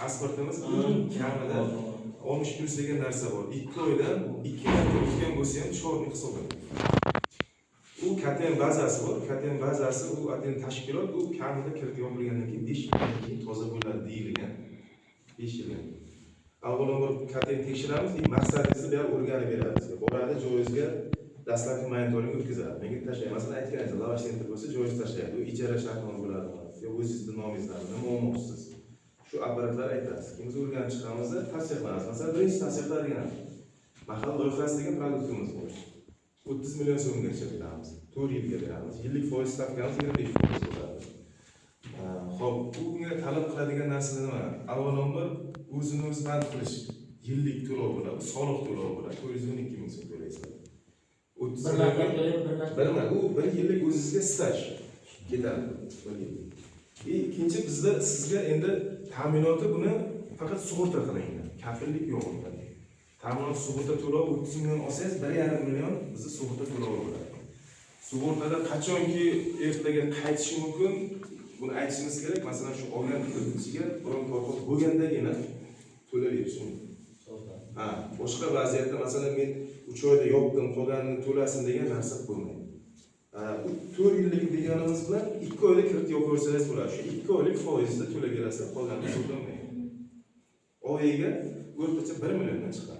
pasportimiz kamida 60 plyus degan narsa bor. 2 oydan 2 marta o'tgan bo'lsa ham chorni hisoblanadi. U KTM bazasi bor. KTM bazasi u adin tashkilot u kamida kiritib bo'lgandan keyin 5 yildan keyin toza bo'ladi deyilgan. 5 yildan. Avvalambor KTM tekshiramiz, maqsadingizni bu yerga o'rganib beradi. Boradi joyingizga dastlabki monitoring o'tkazadi. Menga tashlayman. Masalan, aytganingiz lavash center bo'lsa, joyingiz tashlaydi. U ijara shartnoma bo'ladimi? Yo o'zingizning nomingizdan nima olmoqchisiz? Shu apparatlar aytasiz. Biz o'rganib chiqamiz, tavsiya qilamiz. Masalan, birinchi tavsiya qiladigan mahalla loyihasi degan produktimiz bor. 30 million so'mgacha beramiz. 4 yilga beramiz. Yillik foiz stavkamiz 25% bo'ladi. Xo'p, bunga talab qiladigan narsalar nima? Avvalambor o'zini-o'z band qilish yillik to'lov bo'ladi, soliq to'lovi bo'ladi. 412 ming so'm to'laysiz. 30 million u bir yillik o'zingizga staj ketadi. Ikkinchi bizda sizga endi ta'minoti buni faqat sug'urta qilingan. Kafillik yo'q unda. Ta'minot sug'urta to'lovi 30 million olsangiz 1,5 million bizning sug'urta to'lovi bo'ladi. Sug'urtada qachonki ertaga qaytishi mumkin, buni aytishimiz kerak. Masalan, shu olgan pulga biron korxoz bo'lgandagina to'layverish mumkin. Boshqa vaziyatda masalan men 3 oyda yopdim, qolganini to'lasin degan narsa bo'lmaydi. 4 yillik deganimiz bilan 2 oyda kiritib yo'qorsangiz bo'ladi. Shu 2 oylik foizda to'laverasiz, qolganini to'lamaydi. Oyiga o'rtacha 1 milliondan chiqadi.